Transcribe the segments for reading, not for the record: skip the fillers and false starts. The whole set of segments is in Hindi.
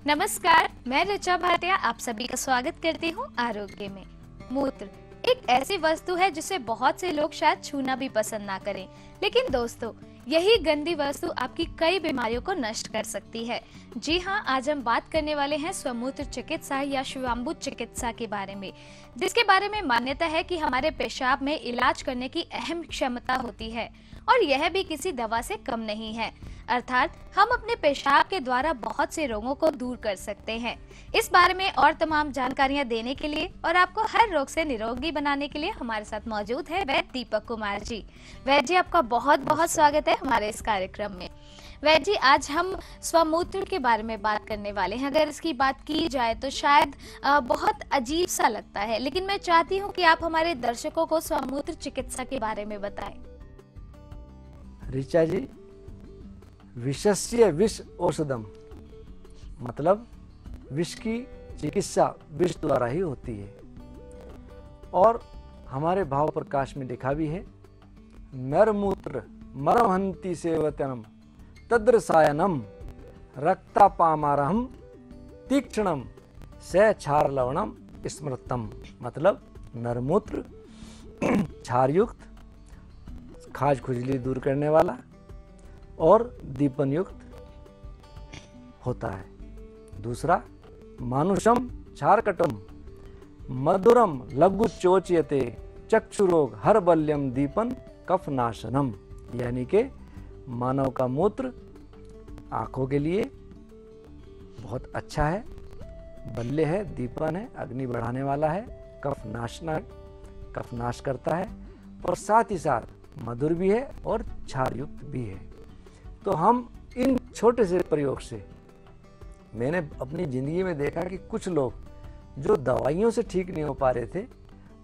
नमस्कार, मैं ऋचा भाटिया आप सभी का स्वागत करती हूँ आरोग्य में। मूत्र एक ऐसी वस्तु है जिसे बहुत से लोग शायद छूना भी पसंद ना करें, लेकिन दोस्तों यही गंदी वस्तु आपकी कई बीमारियों को नष्ट कर सकती है। जी हाँ, आज हम बात करने वाले हैं स्वमूत्र चिकित्सा या शिवाम्बु चिकित्सा के बारे में, जिसके बारे में मान्यता है कि हमारे पेशाब में इलाज करने की अहम क्षमता होती है और यह भी किसी दवा से कम नहीं है। अर्थात हम अपने पेशाब के द्वारा बहुत से रोगों को दूर कर सकते हैं। इस बारे में और तमाम जानकारियां देने के लिए और आपको हर रोग से निरोगी बनाने के लिए हमारे साथ मौजूद है वैद्य दीपक कुमार जी। वैद्य जी, आपका बहुत बहुत स्वागत है हमारे इस कार्यक्रम में। वैद्य जी, आज हम स्वमूत्र के बारे में बात करने वाले हैं। अगर इसकी बात की जाए तो शायद बहुत अजीब सा लगता है, लेकिन मैं चाहती हूँ कि आप हमारे दर्शकों को स्वमूत्र चिकित्सा के बारे में बताएं। ऋचा जी, विषस्य विष औषधम, मतलब विष की चिकित्सा विष द्वारा ही होती है। और हमारे भाव प्रकाश में लिखा भी है, नरमूत्र मरमहंति सेवतनम तद्रसायनम रक्तापामारहम तीक्ष्णम स क्षार लवणम स्मृतम, मतलब नरमूत्र क्षार युक्त, खाज खुजली दूर करने वाला और दीपन युक्त होता है। दूसरा, मानुषम क्षारकटम मधुरम लघु चोच्यते चक्षुरोग हर बल्यम दीपन कफ नाशनम, यानी के मानव का मूत्र आंखों के लिए बहुत अच्छा है, बल्य है, दीपन है, अग्नि बढ़ाने वाला है, कफ नाश करता है और साथ ही साथ मधुर भी है और क्षार युक्त भी है। तो हम इन छोटे से प्रयोग से, मैंने अपनी जिंदगी में देखा कि कुछ लोग जो दवाइयों से ठीक नहीं हो पा रहे थे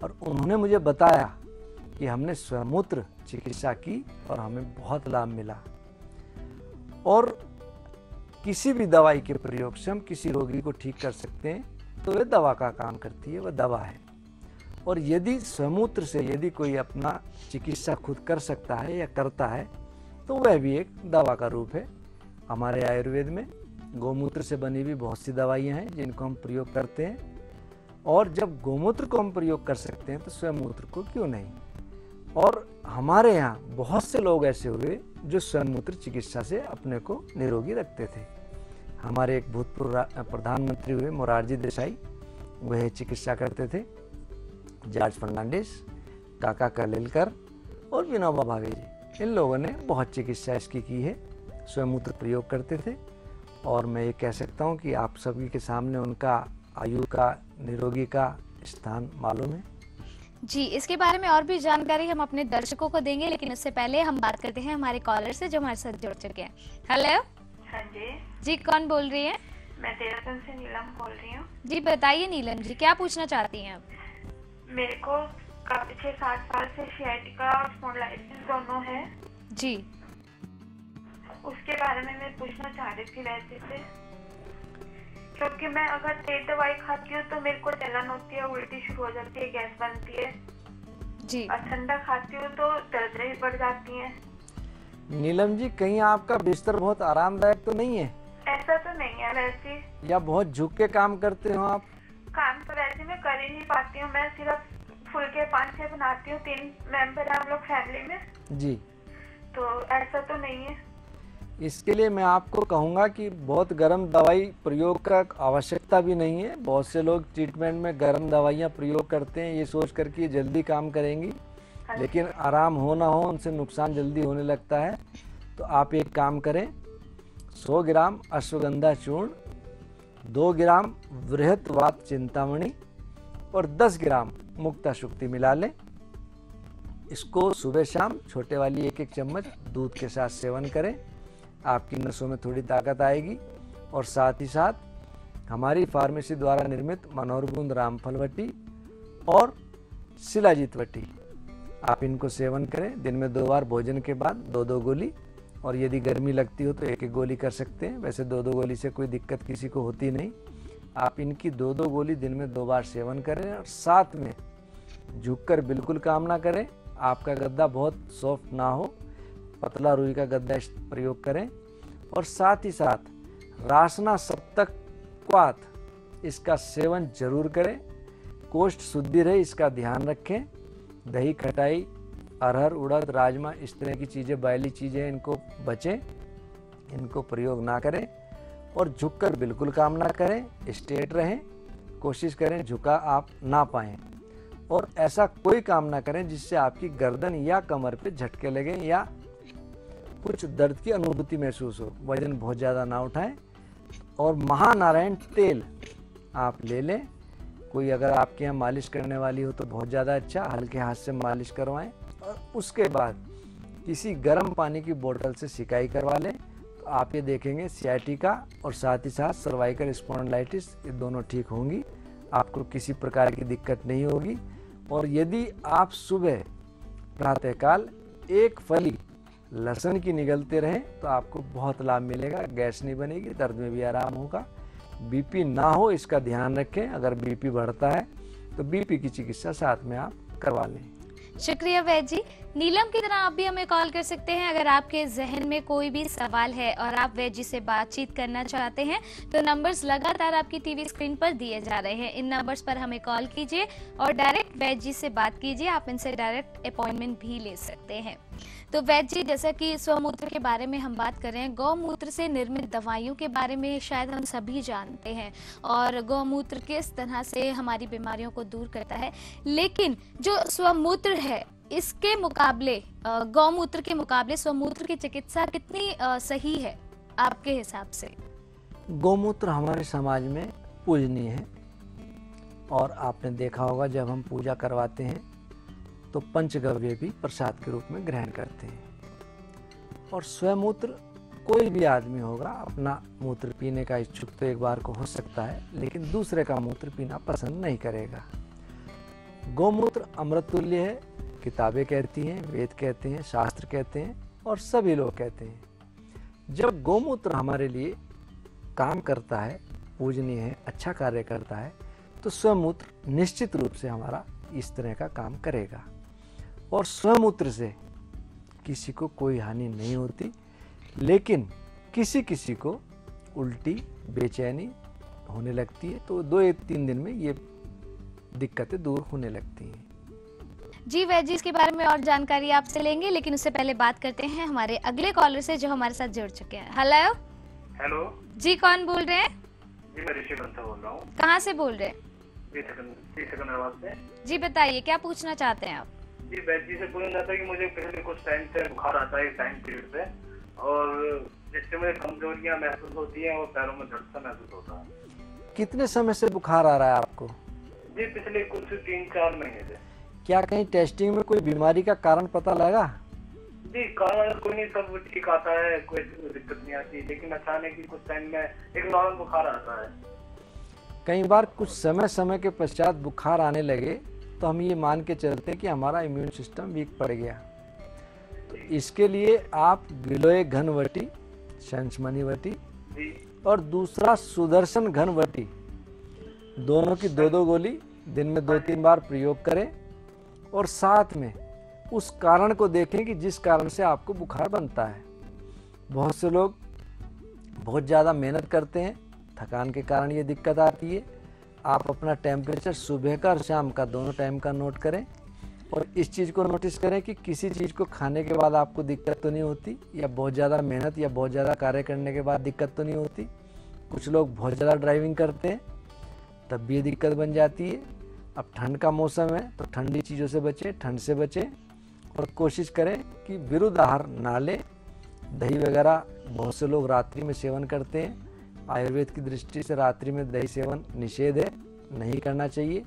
और उन्होंने मुझे बताया कि हमने स्वमूत्र चिकित्सा की और हमें बहुत लाभ मिला। और किसी भी दवाई के प्रयोग से हम किसी रोगी को ठीक कर सकते हैं, तो वह दवा का काम करती है, वह दवा है। और यदि स्वमूत्र से यदि कोई अपना चिकित्सा खुद कर सकता है या करता है, तो वह भी एक दवा का रूप है। हमारे आयुर्वेद में गोमूत्र से बनी हुई बहुत सी दवाइयाँ हैं जिनको हम प्रयोग करते हैं, और जब गोमूत्र को हम प्रयोग कर सकते हैं तो स्वमूत्र को क्यों नहीं। और हमारे यहाँ बहुत से लोग ऐसे हुए जो स्वमूत्र चिकित्सा से अपने को निरोगी रखते थे। हमारे एक भूतपूर्व प्रधानमंत्री हुए मोरारजी देसाई, वह चिकित्सा करते थे। जॉर्ज फर्नांडिस, काका कालेलकर और विनोबा भावे जी, इन लोगों ने बहुत चिकित्सा इसकी की है, स्वमूत्र प्रयोग करते थे। और मैं ये कह सकता हूँ कि आप सभी के सामने उनका आयु का, निरोगी का स्थान मालूम है। जी, इसके बारे में और भी जानकारी हम अपने दर्शकों को देंगे, लेकिन उससे पहले हम बात करते हैं हमारे कॉलर से जो हमारे साथ जुड़ चुके हैं। हेलो। हाँ जी। जी, कौन बोल रही है? मैं देहरादून से नीलम बोल रही हूँ। जी बताइए नीलम जी, क्या पूछना चाहती हैं आप? मेरे को काफी 6-7 साल से सियाटिका और स्पॉन्डिलाइटिस दोनों है जी। उसके बारे में मैं पूछना चाह रही थी वैसे से, क्योंकि मैं अगर तेज दवाई खाती हूँ तो मेरे को जलन होती है, उल्टी शुरू हो जाती है, गैस बनती है जी। और ठंडा खाती हूँ तो दर्दें बढ़ जाती हैं। नीलम जी, कहीं आपका बिस्तर बहुत आरामदायक तो नहीं है? ऐसा तो नहीं है वैसे। या बहुत झुक के काम करते हो आप? काम तो वैसे मैं कर ही नहीं पाती हूँ, मैं सिर्फ फुलके 5-6 बनाती हूँ, 3 मेंबर हैं हम लोग फैमिली में जी। तो ऐसा तो नहीं है। इसके लिए मैं आपको कहूँगा कि बहुत गर्म दवाई प्रयोग का आवश्यकता भी नहीं है। बहुत से लोग ट्रीटमेंट में गर्म दवाइयाँ प्रयोग करते हैं ये सोच कर कि जल्दी काम करेंगी, लेकिन आराम हो ना हो उनसे नुकसान जल्दी होने लगता है। तो आप एक काम करें, 100 ग्राम अश्वगंधा चूर्ण, 2 ग्राम वृहतवात चिंतामणि और 10 ग्राम मुक्ता शुक्ति मिला लें। इसको सुबह शाम छोटे वाली 1-1 चम्मच दूध के साथ सेवन करें। आपकी नसों में थोड़ी ताकत आएगी। और साथ ही साथ हमारी फार्मेसी द्वारा निर्मित मनोहरबूंद रामफल वटी और शिलाजीत वटी, आप इनको सेवन करें। दिन में 2 बार भोजन के बाद 2-2 गोली, और यदि गर्मी लगती हो तो 1-1 गोली कर सकते हैं। वैसे 2-2 गोली से कोई दिक्कत किसी को होती नहीं। आप इनकी 2-2 गोली दिन में 2 बार सेवन करें और साथ में झुककर बिल्कुल काम ना करें। आपका गद्दा बहुत सॉफ्ट ना हो, पतला रुई का गद्दा प्रयोग करें। और साथ ही साथ रासना सप्तक क्वाथ, इसका सेवन जरूर करें। कोष्ठ शुद्धि रहे इसका ध्यान रखें। दही, खटाई, अरहर, उड़द, राजमा, इस तरह की चीज़ें, बॉयली चीज़ें, इनको बचें, इनको प्रयोग ना करें। और झुककर बिल्कुल काम ना करें, स्ट्रेट रहें, कोशिश करें झुका आप ना पाएं। और ऐसा कोई काम ना करें जिससे आपकी गर्दन या कमर पे झटके लगे या कुछ दर्द की अनुभूति महसूस हो। वजन बहुत ज़्यादा ना उठाएं। और महानारायण तेल आप ले लें। कोई अगर आपके यहाँ मालिश करने वाली हो तो बहुत ज़्यादा अच्छा, हल्के हाथ से मालिश करवाएं। और उसके बाद किसी गर्म पानी की बोतल से सिकाई करवा लें तो आप ये देखेंगे सियाटिका और साथ ही साथ सर्वाइकल स्पॉन्डिलाइटिस ये दोनों ठीक होंगी। आपको किसी प्रकार की दिक्कत नहीं होगी। और यदि आप सुबह प्रातःकाल एक फली लहसुन की निगलते रहें तो आपको बहुत लाभ मिलेगा। गैस नहीं बनेगी, दर्द में भी आराम होगा। बीपी ना हो इसका ध्यान रखें। अगर बीपी बढ़ता है तो बीपी की चिकित्सा साथ में आप करवा लें। शुक्रिया वैद्य जी। नीलम की तरह आप भी हमें कॉल कर सकते हैं अगर आपके जहन में कोई भी सवाल है और आप वैद्य जी से बातचीत करना चाहते हैं तो नंबर्स लगातार आपकी टीवी स्क्रीन पर दिए जा रहे हैं। इन नंबर्स पर हमें कॉल कीजिए और डायरेक्ट वैद्य जी से बात कीजिए। आप इनसे डायरेक्ट अपॉइंटमेंट भी ले सकते हैं। तो वैद्य जी, जैसा कि स्वमूत्र के बारे में हम बात कर रहे हैं, गौमूत्र से निर्मित दवाइयों के बारे में शायद हम सभी जानते हैं और गौमूत्र किस तरह से हमारी बीमारियों को दूर करता है। लेकिन जो स्वमूत्र है इसके मुकाबले, गौमूत्र के मुकाबले स्वमूत्र की चिकित्सा कितनी सही है आपके हिसाब से? गौमूत्र हमारे समाज में पूजनीय है और आपने देखा होगा जब हम पूजा करवाते हैं तो पंचगव्य भी प्रसाद के रूप में ग्रहण करते हैं। और स्वमूत्र कोई भी आदमी होगा अपना मूत्र पीने का इच्छुक तो एक बार को हो सकता है, लेकिन दूसरे का मूत्र पीना पसंद नहीं करेगा। गौमूत्र अमृत तुल्य है, किताबें कहती हैं, वेद कहते हैं, शास्त्र कहते हैं और सभी लोग कहते हैं। जब गौमूत्र हमारे लिए काम करता है, पूजनीय है, अच्छा कार्य करता है, तो स्वमूत्र निश्चित रूप से हमारा इस तरह का काम करेगा। और स्वमूत्र से किसी को कोई हानि नहीं होती, लेकिन किसी किसी को उल्टी, बेचैनी होने लगती है तो 2-3 दिन में ये दिक्कतें दूर होने लगती हैं। जी वैद्य जी, इसके बारे में और जानकारी आपसे लेंगे, लेकिन उससे पहले बात करते हैं हमारे अगले कॉलर से जो हमारे साथ जुड़ चुके हैं। हेलो। हेलो जी, कौन बोल रहे हैं? जी, मैं ऋषि बंसा बोल रहा हूँ। कहाँ से बोल रहे हैं? सिकंदराबाद से। जी बताइए, क्या पूछना चाहते हैं आप? जी, वैद्य जी से पूछना चाहता है कि मुझे पिछले कुछ टाइम से बुखार आता है, टाइम पीरियड पे, और जिससे मुझे कमजोरियाँ महसूस होती हैं और पैरों में दर्द सा महसूस होता है। कितने समय से बुखार आ रहा है आपको? जी, पिछले कुछ 3-4 महीने से। क्या कहीं टेस्टिंग में कोई बीमारी का कारण पता लगा? जी, कारण कोई नहीं, सब ठीक आता है, कोई दिक्कत नहीं आती, लेकिन अचानक ही कुछ टाइम में एक नॉर्मल बुखार आता है। कई बार कुछ समय के पश्चात बुखार आने लगे तो हम ये मान के चलते हैं कि हमारा इम्यून सिस्टम वीक पड़ गया। तो इसके लिए आप गिलोय घनवटी, शंशमणिवटी और दूसरा सुदर्शन घनवटी, दोनों की 2-2 गोली दिन में 2-3 बार प्रयोग करें और साथ में उस कारण को देखें कि जिस कारण से आपको बुखार बनता है। बहुत से लोग बहुत ज़्यादा मेहनत करते हैं, थकान के कारण ये दिक्कत आती है। आप अपना टेम्परेचर सुबह का और शाम का दोनों टाइम का नोट करें और इस चीज़ को नोटिस करें कि किसी चीज़ को खाने के बाद आपको दिक्कत तो नहीं होती, या बहुत ज़्यादा मेहनत या बहुत ज़्यादा कार्य करने के बाद दिक्कत तो नहीं होती। कुछ लोग बहुत ज़्यादा ड्राइविंग करते हैं तब भी ये दिक्कत बन जाती है। अब ठंड का मौसम है तो ठंडी चीज़ों से बचें, ठंड से बचें और कोशिश करें कि विरुद्ध आहार ना लें। दही वगैरह बहुत से लोग रात्रि में सेवन करते हैं। आयुर्वेद की दृष्टि से रात्रि में दही सेवन निषेध है, नहीं करना चाहिए।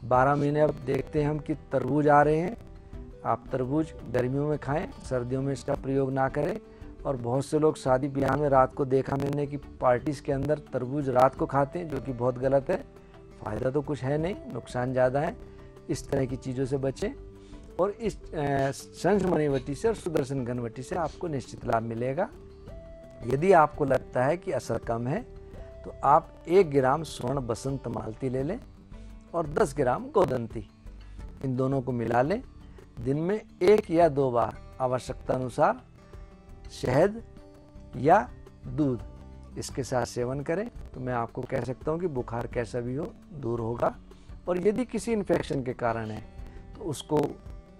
12 महीने अब देखते हैं हम कि तरबूज आ रहे हैं। आप तरबूज गर्मियों में खाएं, सर्दियों में इसका प्रयोग ना करें। और बहुत से लोग शादी ब्याह में रात को देखा मैंने कि पार्टीज़ के अंदर तरबूज रात को खाते हैं, जो कि बहुत गलत है। फ़ायदा तो कुछ है नहीं, नुकसान ज़्यादा है। इस तरह की चीज़ों से बचें और इस शंशमणिवटी से और सुदर्शन घनवटी से आपको निश्चित लाभ मिलेगा। यदि आपको लगता है कि असर कम है तो आप 1 ग्राम स्वर्ण बसंत मालती ले लें और 10 ग्राम गोदंती, इन दोनों को मिला लें। दिन में 1 या 2 बार आवश्यकता अनुसार शहद या दूध इसके साथ सेवन करें तो मैं आपको कह सकता हूँ कि बुखार कैसा भी हो दूर होगा। और यदि किसी इन्फेक्शन के कारण है तो उसको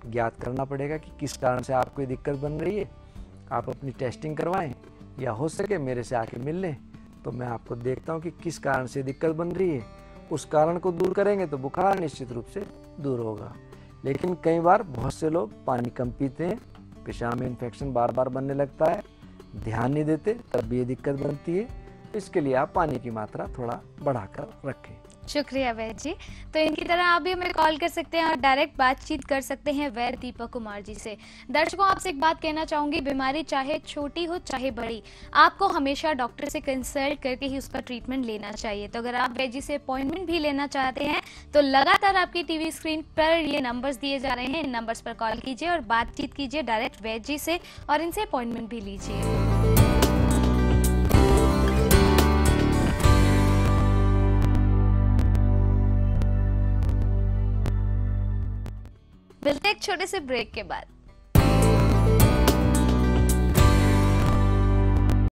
ज्ञात करना पड़ेगा कि किस कारण से आपको ये दिक्कत बन रही है। आप अपनी टेस्टिंग करवाएं या हो सके मेरे से आके मिल लें, तो मैं आपको देखता हूँ कि किस कारण से दिक्कत बन रही है। उस कारण को दूर करेंगे तो बुखार निश्चित रूप से दूर होगा। लेकिन कई बार बहुत से लोग पानी कम पीते हैं, पेशाब में इन्फेक्शन बार बार बनने लगता है, ध्यान नहीं देते, तब भी ये दिक्कत बनती है। इसके लिए आप पानी की मात्रा थोड़ा बढ़ाकर रखें। शुक्रिया वैद्य जी। तो इनकी तरह आप भी हमें कॉल कर सकते हैं और डायरेक्ट बातचीत कर सकते हैं वैद्य दीपक कुमार जी से। दर्शकों, आपसे एक बात कहना चाहूंगी, बीमारी चाहे छोटी हो चाहे बड़ी, आपको हमेशा डॉक्टर से कंसल्ट करके ही उसका ट्रीटमेंट लेना चाहिए। तो अगर आप वैद्य जी से अपॉइंटमेंट भी लेना चाहते हैं तो लगातार आपकी टीवी स्क्रीन पर ये नंबर्स दिए जा रहे हैं, इन नंबर्स पर कॉल कीजिए और बातचीत कीजिए डायरेक्ट वैद्य जी से और इनसे अपॉइंटमेंट भी लीजिए। मिलते हैं एक छोटे से ब्रेक के बाद।